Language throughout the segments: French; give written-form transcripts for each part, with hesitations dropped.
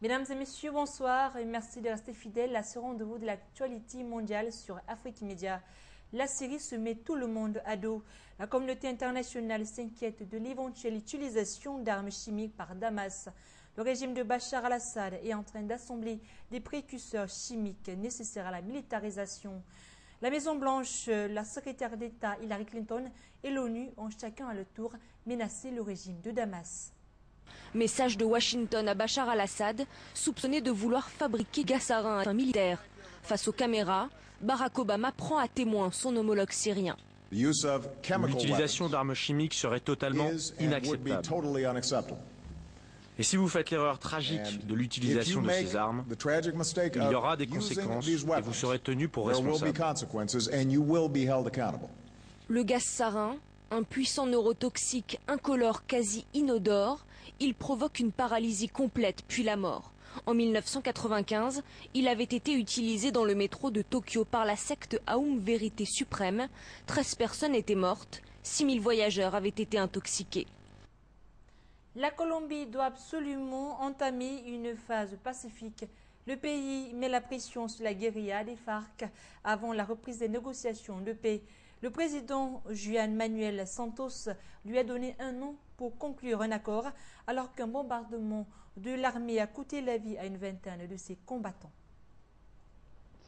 Mesdames et messieurs, bonsoir et merci de rester fidèles à ce rendez-vous de l'actualité mondiale sur Afrique Média. La Syrie se met tout le monde à dos. La communauté internationale s'inquiète de l'éventuelle utilisation d'armes chimiques par Damas. Le régime de Bachar al-Assad est en train d'assembler des précurseurs chimiques nécessaires à la militarisation. La Maison-Blanche, la secrétaire d'État Hillary Clinton et l'ONU ont chacun à leur tour menacé le régime de Damas. Message de Washington à Bachar al-Assad, soupçonné de vouloir fabriquer gaz sarin militaire. Face aux caméras, Barack Obama prend à témoin son homologue syrien. L'utilisation d'armes chimiques serait totalement inacceptable. Et si vous faites l'erreur tragique de l'utilisation de ces armes, il y aura des conséquences et vous serez tenu pour responsable. Le gaz sarin, un puissant neurotoxique incolore quasi inodore, il provoque une paralysie complète puis la mort. En 1995, il avait été utilisé dans le métro de Tokyo par la secte Aum Vérité Suprême. 13 personnes étaient mortes, 6000 voyageurs avaient été intoxiqués. La Colombie doit absolument entamer une phase pacifique. Le pays met la pression sur la guérilla des FARC avant la reprise des négociations de paix. Le président Juan Manuel Santos lui a donné un an pour conclure un accord, alors qu'un bombardement de l'armée a coûté la vie à une vingtaine de ses combattants.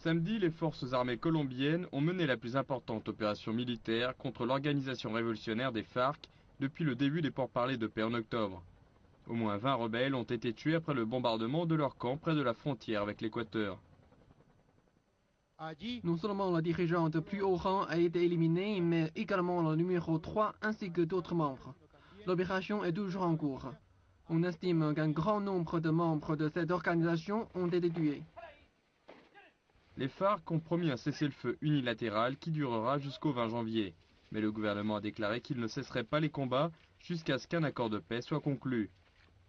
Samedi, les forces armées colombiennes ont mené la plus importante opération militaire contre l'organisation révolutionnaire des FARC depuis le début des pourparlers de paix en octobre. Au moins 20 rebelles ont été tués après le bombardement de leur camp près de la frontière avec l'Équateur. Non seulement le dirigeant de plus haut rang a été éliminé, mais également le numéro 3 ainsi que d'autres membres. L'opération est toujours en cours. On estime qu'un grand nombre de membres de cette organisation ont été tués. Les FARC ont promis un cessez-le-feu unilatéral qui durera jusqu'au 20 janvier. Mais le gouvernement a déclaré qu'il ne cesserait pas les combats jusqu'à ce qu'un accord de paix soit conclu.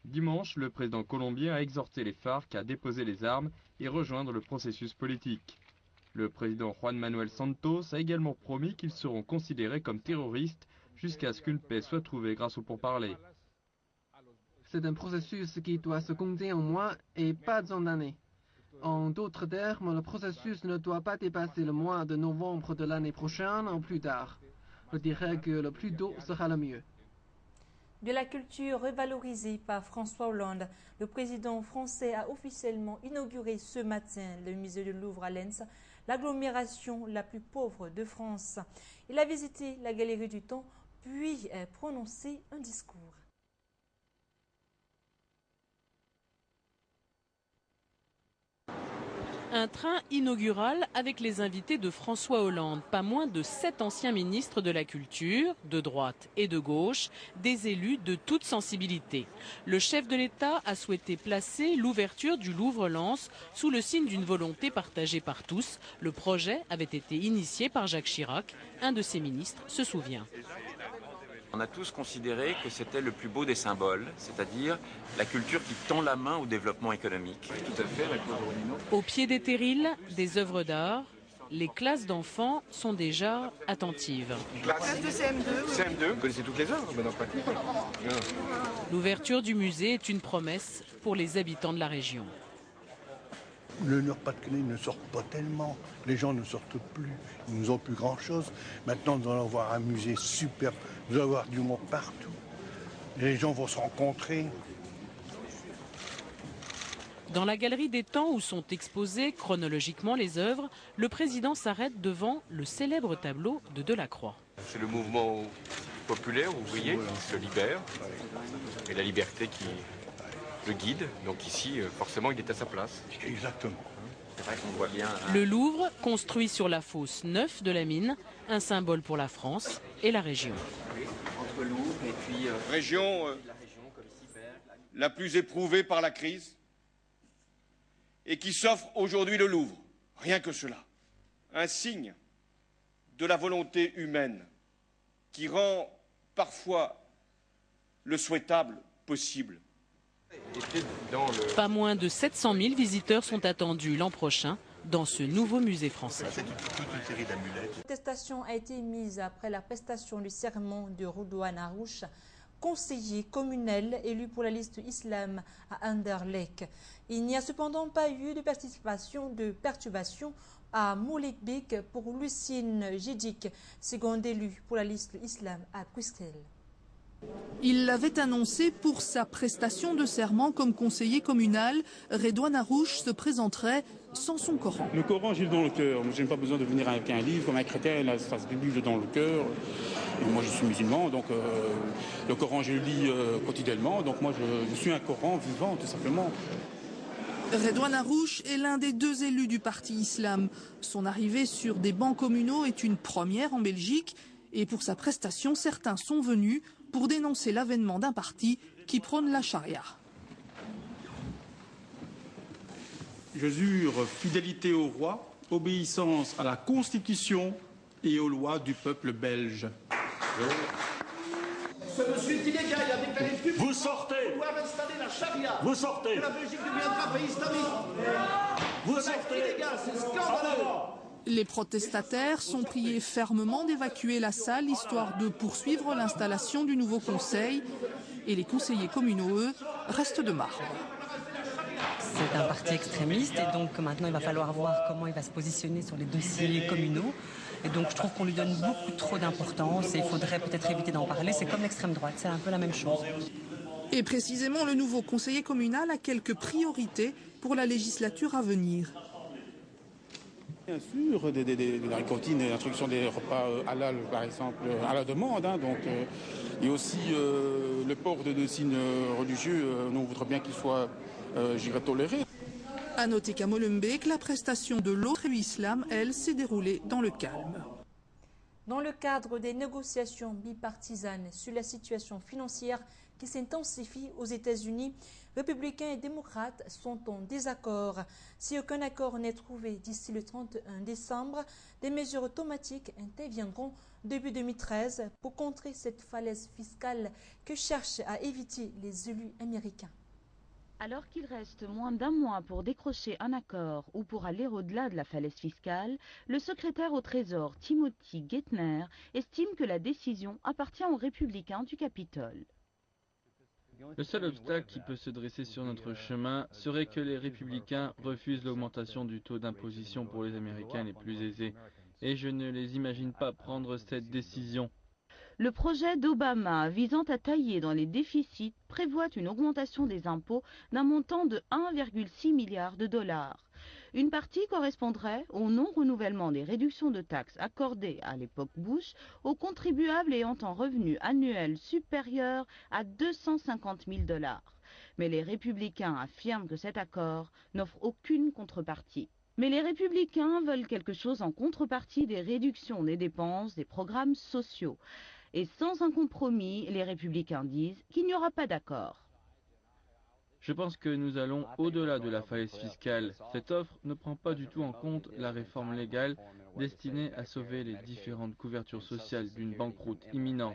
Dimanche, le président colombien a exhorté les FARC à déposer les armes et rejoindre le processus politique. Le président Juan Manuel Santos a également promis qu'ils seront considérés comme terroristes jusqu'à ce qu'une paix soit trouvée grâce aux pourparlers. C'est un processus qui doit se compter en mois et pas en années. En d'autres termes, le processus ne doit pas dépasser le mois de novembre de l'année prochaine ou plus tard. Je dirais que le plus tôt sera le mieux. De la culture revalorisée par François Hollande, le président français a officiellement inauguré ce matin le musée de Louvre à Lens, l'agglomération la plus pauvre de France. Il a visité la galerie du temps, puis prononcé un discours. Un train inaugural avec les invités de François Hollande, pas moins de 7 anciens ministres de la culture, de droite et de gauche, des élus de toute sensibilité. Le chef de l'État a souhaité placer l'ouverture du Louvre-Lens sous le signe d'une volonté partagée par tous. Le projet avait été initié par Jacques Chirac, un de ses ministres se souvient. On a tous considéré que c'était le plus beau des symboles, c'est-à-dire la culture qui tend la main au développement économique. Tout à fait. Au pied des terrils, des œuvres d'art, les classes d'enfants sont déjà attentives. Classe de CM2. CM2, vous connaissez toutes les œuvres? L'ouverture du musée est une promesse pour les habitants de la région. Le Nord-Pas-de-Calais ne sort pas tellement, les gens ne sortent plus, ils nous ont plus grand-chose. Maintenant, nous allons avoir un musée superbe, nous allons avoir du monde partout. Les gens vont se rencontrer. Dans la galerie des temps où sont exposées chronologiquement les œuvres, le président s'arrête devant le célèbre tableau de Delacroix. C'est le mouvement populaire, ouvrier, qui se libère, et la liberté qui le guide. Donc ici, forcément, il est à sa place. Exactement. C'est vrai qu'on voit bien. Le Louvre, construit sur la fosse 9 de la mine, un symbole pour la France et la région. Entre Louvre et puis région la plus éprouvée par la crise et qui s'offre aujourd'hui le Louvre. Rien que cela. Un signe de la volonté humaine qui rend parfois le souhaitable possible. Pas moins de 700 000 visiteurs sont attendus l'an prochain dans ce nouveau musée français. La protestation a été mise après la prestation du serment de Redouane Arrouch, conseiller communal élu pour la liste islam à Anderlecht. Il n'y a cependant pas eu de perturbation à Molenbeek pour Lucine Gédic, second élu pour la liste islam à Bruxelles. Il l'avait annoncé pour sa prestation de serment comme conseiller communal. Redouane Arrouch se présenterait sans son Coran. Le Coran, j'ai dans le cœur. Je n'ai pas besoin de venir avec un livre comme un chrétien, là, ça se Bible dans le cœur. Et moi, je suis musulman, donc le Coran, je le lis quotidiennement. Donc moi, je suis un Coran vivant, tout simplement. Redouane Arrouch est l'un des 2 élus du parti islam. Son arrivée sur des bancs communaux est une première en Belgique. Et pour sa prestation, certains sont venus pour dénoncer l'avènement d'un parti qui prône la charia. Je jure fidélité au roi, obéissance à la Constitution et aux lois du peuple belge. Ce monsieur est illégal, il a déclaré publiquement. Vous sortez. On doit installer la charia. Vous sortez. La Belgique deviendra pays islamique. Vous sortez. C'est illégal, c'est scandaleux. Les protestataires sont priés fermement d'évacuer la salle, histoire de poursuivre l'installation du nouveau conseil. Et les conseillers communaux, eux, restent de marbre. C'est un parti extrémiste et donc maintenant il va falloir voir comment il va se positionner sur les dossiers communaux. Et donc je trouve qu'on lui donne beaucoup trop d'importance et il faudrait peut-être éviter d'en parler. C'est comme l'extrême droite, c'est un peu la même chose. Et précisément, le nouveau conseiller communal a quelques priorités pour la législature à venir. Bien sûr, la cantine et l'introduction des repas halal, par exemple, à la demande. Et aussi le port de signes religieux, nous voudrions bien qu'il soit toléré. À noter qu'à Molenbeek, la prestation de l'autre islam, elle, s'est déroulée dans le calme. Dans le cadre des négociations bipartisanes sur la situation financière qui s'intensifie aux États-Unis, républicains et démocrates sont en désaccord. Si aucun accord n'est trouvé d'ici le 31 décembre, des mesures automatiques interviendront début 2013 pour contrer cette falaise fiscale que cherchent à éviter les élus américains. Alors qu'il reste moins d'un mois pour décrocher un accord ou pour aller au-delà de la falaise fiscale, le secrétaire au Trésor Timothy Geithner estime que la décision appartient aux républicains du Capitole. Le seul obstacle qui peut se dresser sur notre chemin serait que les républicains refusent l'augmentation du taux d'imposition pour les Américains les plus aisés. Et je ne les imagine pas prendre cette décision. Le projet d'Obama visant à tailler dans les déficits prévoit une augmentation des impôts d'un montant de 1,6 milliard de dollars. Une partie correspondrait au non-renouvellement des réductions de taxes accordées à l'époque Bush aux contribuables ayant un revenu annuel supérieur à 250 000 $. Mais les républicains affirment que cet accord n'offre aucune contrepartie. Mais les républicains veulent quelque chose en contrepartie des réductions des dépenses des programmes sociaux. Et sans un compromis, les républicains disent qu'il n'y aura pas d'accord. Je pense que nous allons au-delà de la falaise fiscale. Cette offre ne prend pas du tout en compte la réforme légale destinée à sauver les différentes couvertures sociales d'une banqueroute imminente.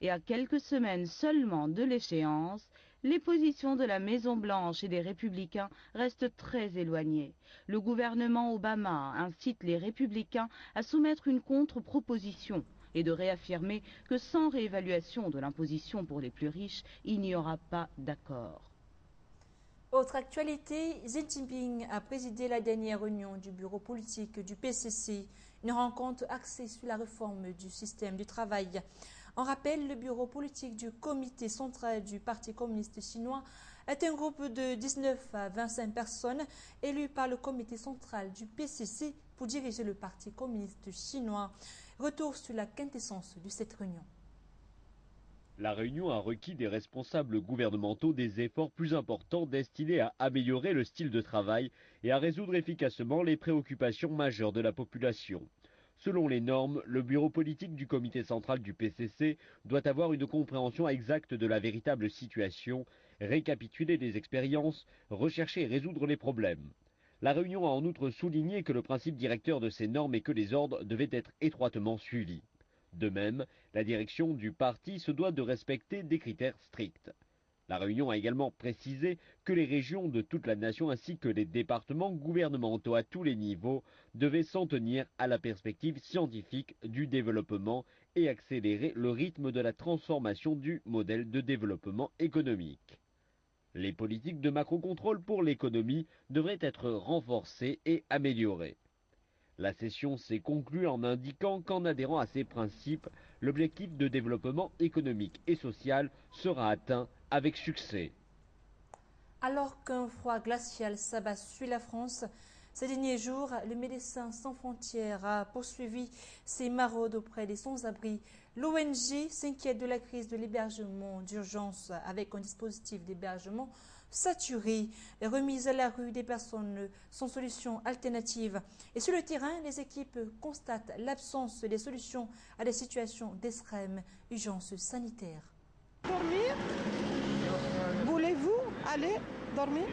Et à quelques semaines seulement de l'échéance, les positions de la Maison-Blanche et des républicains restent très éloignées. Le gouvernement Obama incite les républicains à soumettre une contre-proposition et de réaffirmer que sans réévaluation de l'imposition pour les plus riches, il n'y aura pas d'accord. Autre actualité, Xi Jinping a présidé la dernière réunion du bureau politique du PCC, une rencontre axée sur la réforme du système du travail. En rappel, le bureau politique du comité central du Parti communiste chinois est un groupe de 19 à 25 personnes élues par le comité central du PCC pour diriger le Parti communiste chinois. Retour sur la quintessence de cette réunion. La réunion a requis des responsables gouvernementaux des efforts plus importants destinés à améliorer le style de travail et à résoudre efficacement les préoccupations majeures de la population. Selon les normes, le bureau politique du comité central du PCC doit avoir une compréhension exacte de la véritable situation, récapituler des expériences, rechercher et résoudre les problèmes. La réunion a en outre souligné que le principe directeur de ces normes est que les ordres devaient être étroitement suivis. De même, la direction du parti se doit de respecter des critères stricts. La réunion a également précisé que les régions de toute la nation ainsi que les départements gouvernementaux à tous les niveaux devaient s'en tenir à la perspective scientifique du développement et accélérer le rythme de la transformation du modèle de développement économique. Les politiques de macro-contrôle pour l'économie devraient être renforcées et améliorées. La session s'est conclue en indiquant qu'en adhérant à ces principes, l'objectif de développement économique et social sera atteint avec succès. Alors qu'un froid glacial s'abat sur la France, ces derniers jours, le Médecins sans frontières a poursuivi ses maraudes auprès des sans-abri. L'ONG s'inquiète de la crise de l'hébergement d'urgence avec un dispositif d'hébergement saturé, remise à la rue des personnes sans solution alternative. Et sur le terrain, les équipes constatent l'absence des solutions à des situations d'extrême urgence sanitaire. Dormir? Voulez-vous aller dormir?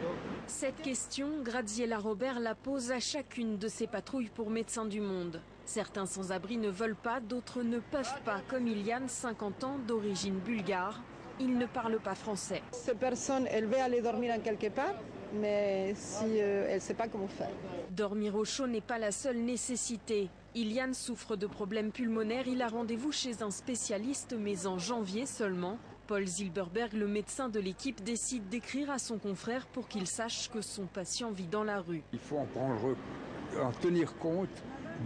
Cette question, Graziella Robert la pose à chacune de ses patrouilles pour Médecins du Monde. Certains sans-abri ne veulent pas, d'autres ne peuvent pas, comme Iliane, 50 ans, d'origine bulgare. Il ne parle pas français. Cette personne, elle veut aller dormir en quelque part, mais si elle ne sait pas comment faire. Dormir au chaud n'est pas la seule nécessité. Iliane souffre de problèmes pulmonaires. Il a rendez-vous chez un spécialiste, mais en janvier seulement. Paul Zilberberg, le médecin de l'équipe, décide d'écrire à son confrère pour qu'il sache que son patient vit dans la rue. Il faut en tenir compte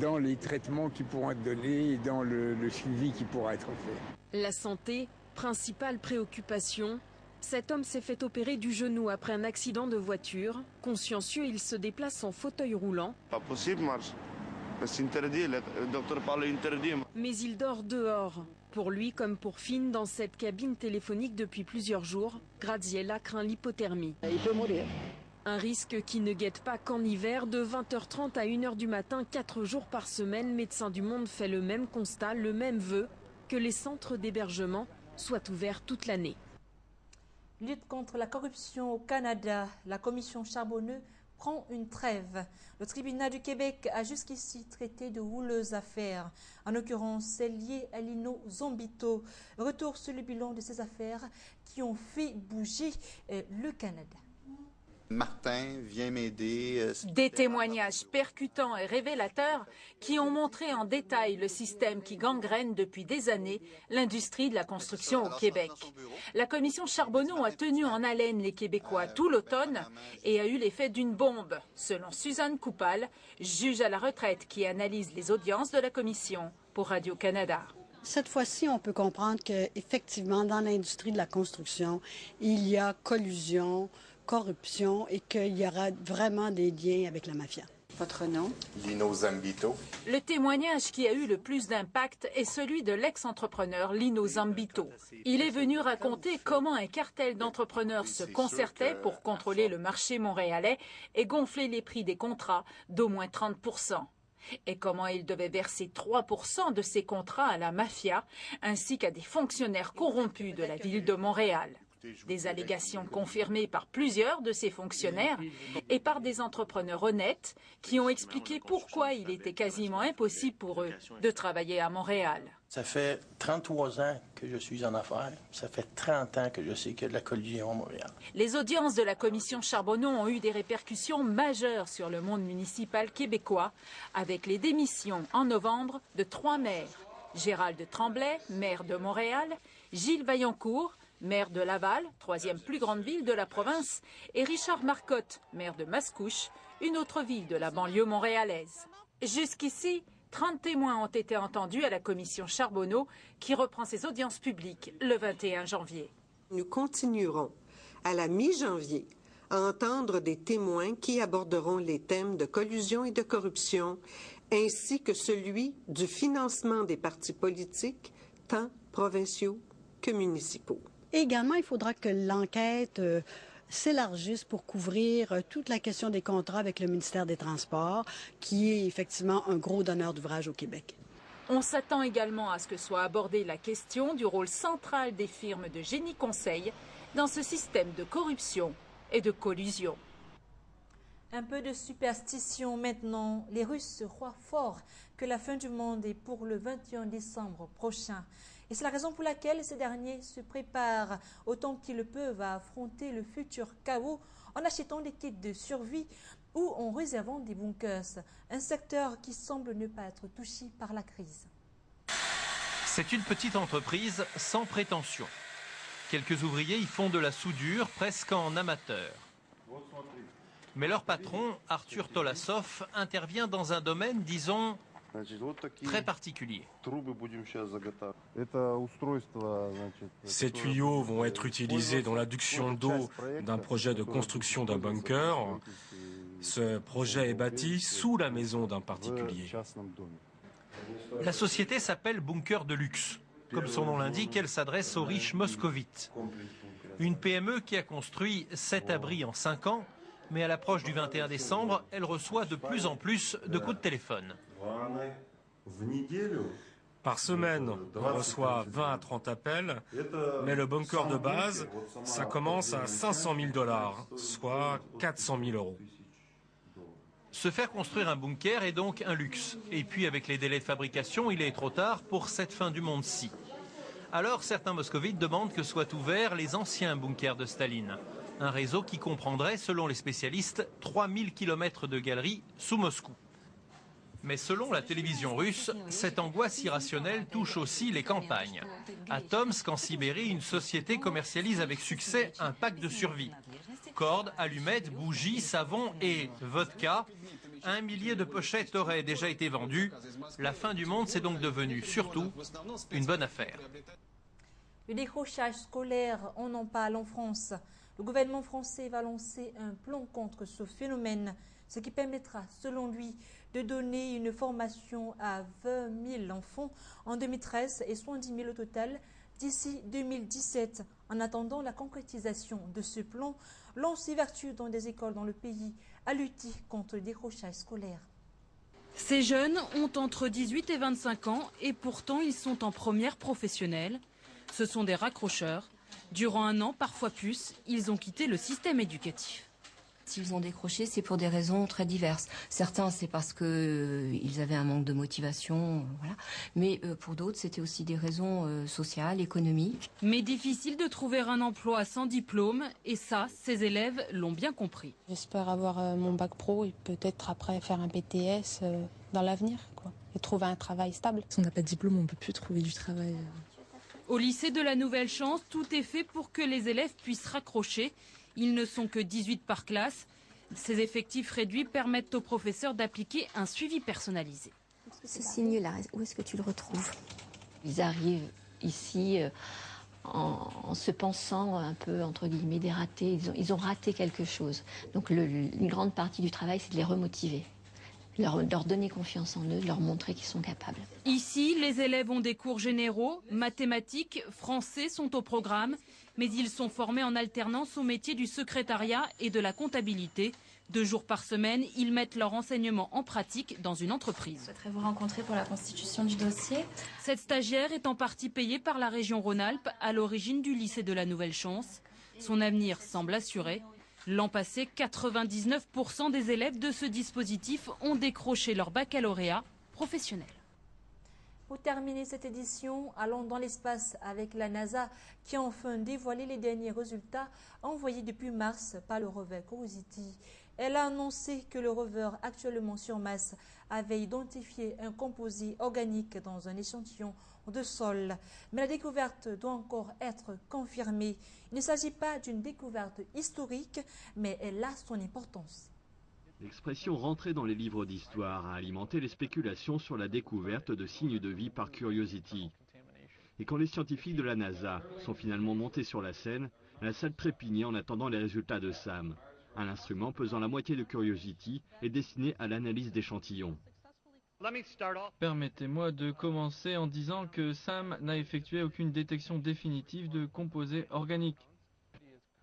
dans les traitements qui pourront être donnés et dans le suivi qui pourra être fait. La santé, principale préoccupation. Cet homme s'est fait opérer du genou après un accident de voiture. Consciencieux, il se déplace en fauteuil roulant. Pas possible, marche. C'est interdit, le docteur parle interdit. Mais il dort dehors. Pour lui, comme pour Finn, dans cette cabine téléphonique depuis plusieurs jours, Graziella craint l'hypothermie. Il peut mourir. Un risque qui ne guette pas qu'en hiver, de 20h30 à 1h du matin, 4 jours par semaine, Médecins du Monde fait le même constat, le même vœu, que les centres d'hébergement soient ouverts toute l'année. Lutte contre la corruption au Canada, la commission Charbonneau prend une trêve. Le tribunal du Québec a jusqu'ici traité de houleuses affaires, en l'occurrence celle liée à Lino Zambito. Retour sur le bilan de ces affaires qui ont fait bouger le Canada. Martin vient m'aider. Des témoignages percutants et révélateurs qui ont montré en détail le système qui gangrène depuis des années l'industrie de la construction au Québec. La commission Charbonneau a tenu en haleine les Québécois tout l'automne et a eu l'effet d'une bombe, selon Suzanne Coupal, juge à la retraite qui analyse les audiences de la commission pour Radio-Canada. Cette fois-ci, on peut comprendre qu'effectivement, dans l'industrie de la construction, il y a collusion, corruption et qu'il y aura vraiment des liens avec la mafia. Votre nom? Lino Zambito. Le témoignage qui a eu le plus d'impact est celui de l'ex-entrepreneur Lino Zambito. Il est venu raconter comment un cartel d'entrepreneurs se concertait pour contrôler le marché montréalais et gonfler les prix des contrats d'au moins 30%. Et comment il devait verser 3% de ses contrats à la mafia, ainsi qu'à des fonctionnaires corrompus de la ville de Montréal. Des allégations confirmées par plusieurs de ces fonctionnaires et par des entrepreneurs honnêtes qui ont expliqué pourquoi il était quasiment impossible pour eux de travailler à Montréal. Ça fait 33 ans que je suis en affaires. Ça fait 30 ans que je sais qu'il y a de la collusion à Montréal. Les audiences de la commission Charbonneau ont eu des répercussions majeures sur le monde municipal québécois, avec les démissions en novembre de 3 maires. Gérald Tremblay, maire de Montréal, Gilles Vaillancourt, maire de Laval, 3e plus grande ville de la province, et Richard Marcotte, maire de Mascouche, une autre ville de la banlieue montréalaise. Jusqu'ici, 30 témoins ont été entendus à la commission Charbonneau qui reprend ses audiences publiques le 21 janvier. Nous continuerons à la mi-janvier à entendre des témoins qui aborderont les thèmes de collusion et de corruption, ainsi que celui du financement des partis politiques, tant provinciaux que municipaux. Et également, il faudra que l'enquête s'élargisse pour couvrir toute la question des contrats avec le ministère des Transports, qui est effectivement un gros donneur d'ouvrage au Québec. On s'attend également à ce que soit abordée la question du rôle central des firmes de génie conseil dans ce système de corruption et de collusion. Un peu de superstition maintenant. Les Russes croient fort que la fin du monde est pour le 21 décembre prochain. Et c'est la raison pour laquelle ces derniers se préparent autant qu'ils le peuvent à affronter le futur chaos en achetant des kits de survie ou en réservant des bunkers, un secteur qui semble ne pas être touché par la crise. C'est une petite entreprise sans prétention. Quelques ouvriers y font de la soudure presque en amateur. Mais leur patron, Arthur Tolasov, intervient dans un domaine, disons, très particulier. Ces tuyaux vont être utilisés dans l'adduction d'eau d'un projet de construction d'un bunker. Ce projet est bâti sous la maison d'un particulier. La société s'appelle Bunker de Luxe. Comme son nom l'indique, elle s'adresse aux riches moscovites. Une PME qui a construit 7 abris en 5 ans, mais à l'approche du 21 décembre, elle reçoit de plus en plus de coups de téléphone. Par semaine, on reçoit 20 à 30 appels, mais le bunker de base, ça commence à 500 000 $, soit 400 000 €. Se faire construire un bunker est donc un luxe. Et puis avec les délais de fabrication, il est trop tard pour cette fin du monde-ci. Alors certains moscovites demandent que soient ouverts les anciens bunkers de Staline. Un réseau qui comprendrait, selon les spécialistes, 3000 km de galeries sous Moscou. Mais selon la télévision russe, cette angoisse irrationnelle touche aussi les campagnes. À Tomsk, en Sibérie, une société commercialise avec succès un pack de survie. Cordes, allumettes, bougies, savon et vodka. 1 millier de pochettes auraient déjà été vendues. La fin du monde, c'est donc devenu, surtout, une bonne affaire. Le décrochage scolaire, on en parle en France. Le gouvernement français va lancer un plan contre ce phénomène, ce qui permettra, selon lui, de donner une formation à 20 000 enfants en 2013 et 70 000 au total d'ici 2017. En attendant la concrétisation de ce plan, l'on s'évertue dans des écoles dans le pays à lutter contre le décrochage scolaire. Ces jeunes ont entre 18 et 25 ans et pourtant ils sont en première professionnelle. Ce sont des raccrocheurs. Durant 1 an, parfois plus, ils ont quitté le système éducatif. S'ils ont décroché, c'est pour des raisons très diverses. Certains, c'est parce qu'ils avaient un manque de motivation, voilà. Mais pour d'autres, c'était aussi des raisons sociales, économiques. Mais difficile de trouver un emploi sans diplôme, et ça, ces élèves l'ont bien compris. J'espère avoir mon bac pro et peut-être après faire un BTS dans l'avenir, quoi, et trouver un travail stable. Si on n'a pas de diplôme, on ne peut plus trouver du travail. Au lycée de la Nouvelle Chance, tout est fait pour que les élèves puissent raccrocher. Ils ne sont que 18 par classe. Ces effectifs réduits permettent aux professeurs d'appliquer un suivi personnalisé. Ce signe-là, où est-ce que tu le retrouves? Ils arrivent ici en se pensant un peu, entre guillemets, des ratés. Ils ont raté quelque chose. Donc une grande partie du travail, c'est de les remotiver. Leur donner confiance en eux, leur montrer qu'ils sont capables. Ici, les élèves ont des cours généraux, mathématiques, français sont au programme, mais ils sont formés en alternance au métier du secrétariat et de la comptabilité. 2 jours par semaine, ils mettent leur enseignement en pratique dans une entreprise. Je souhaiterais vous rencontrer pour la constitution du dossier. Cette stagiaire est en partie payée par la région Rhône-Alpes, à l'origine du lycée de la Nouvelle Chance. Son avenir semble assuré. L'an passé, 99% des élèves de ce dispositif ont décroché leur baccalauréat professionnel. Pour terminer cette édition, allons dans l'espace avec la NASA qui a enfin dévoilé les derniers résultats envoyés depuis mars par le rover Curiosity. Elle a annoncé que le rover actuellement sur Mars avait identifié un composé organique dans un échantillon de sol. Mais la découverte doit encore être confirmée. Il ne s'agit pas d'une découverte historique, mais elle a son importance. L'expression « rentrer dans les livres d'histoire » a alimenté les spéculations sur la découverte de signes de vie par Curiosity. Et quand les scientifiques de la NASA sont finalement montés sur la scène, la salle trépignait en attendant les résultats de SAM, un instrument pesant la moitié de Curiosity et destiné à l'analyse d'échantillons. Permettez-moi de commencer en disant que SAM n'a effectué aucune détection définitive de composés organiques.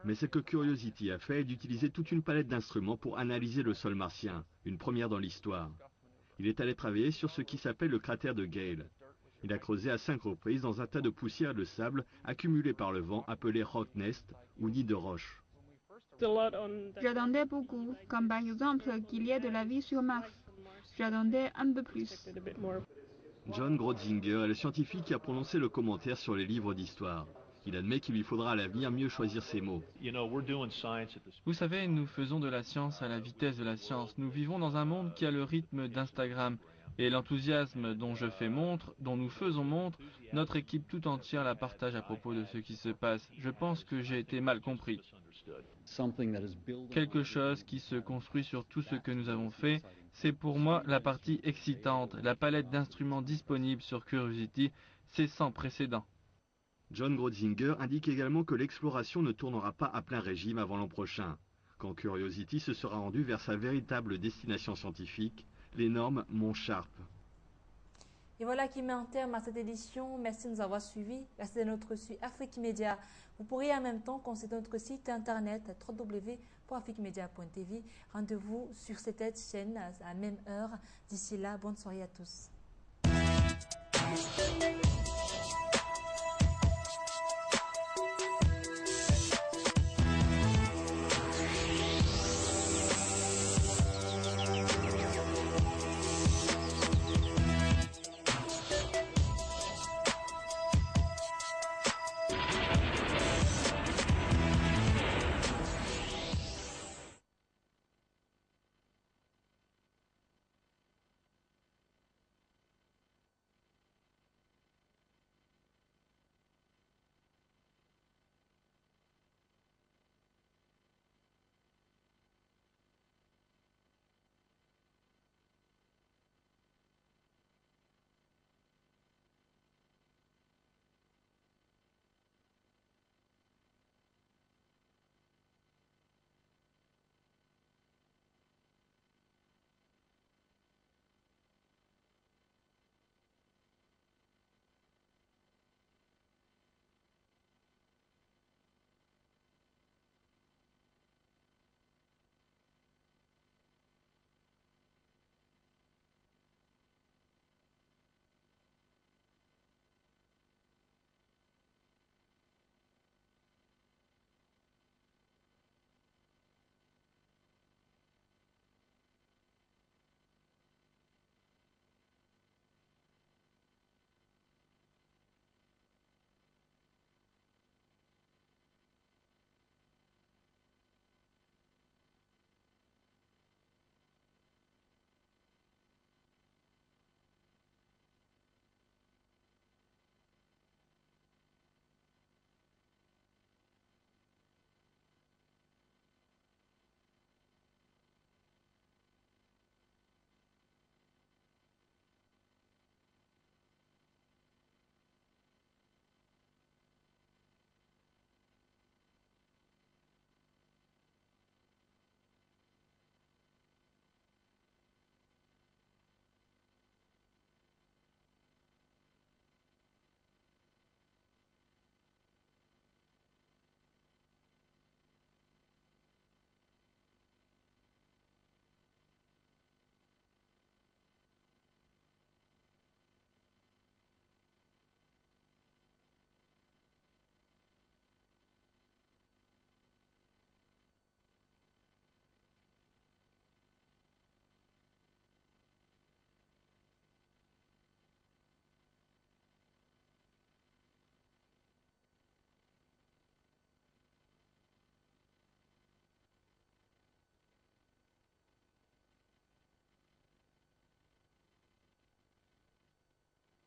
Mais ce que Curiosity a fait est d'utiliser toute une palette d'instruments pour analyser le sol martien, une première dans l'histoire. Il est allé travailler sur ce qui s'appelle le cratère de Gale. Il a creusé à 5 reprises dans un tas de poussière et de sable accumulé par le vent appelé rock nest ou nid de roche. J'attendais beaucoup, comme par exemple qu'il y ait de la vie sur Mars. J'attendais un peu plus. John Grotzinger est le scientifique qui a prononcé le commentaire sur les livres d'histoire. Il admet qu'il lui faudra à l'avenir mieux choisir ses mots. Vous savez, nous faisons de la science à la vitesse de la science. Nous vivons dans un monde qui a le rythme d'Instagram. Et l'enthousiasme dont je fais montre, dont nous faisons montre, notre équipe tout entière la partage à propos de ce qui se passe. Je pense que j'ai été mal compris. Quelque chose qui se construit sur tout ce que nous avons fait, c'est pour moi la partie excitante. La palette d'instruments disponibles sur Curiosity, c'est sans précédent. John Grotzinger indique également que l'exploration ne tournera pas à plein régime avant l'an prochain, quand Curiosity se sera rendue vers sa véritable destination scientifique, l'énorme Mont Sharp. Et voilà qui met un terme à cette édition. Merci de nous avoir suivis. Restez dans notre site Afrique Média. Vous pourriez en même temps consulter notre site internet www.afriquemedia.tv. Rendez-vous sur cette chaîne à la même heure. D'ici là, bonne soirée à tous.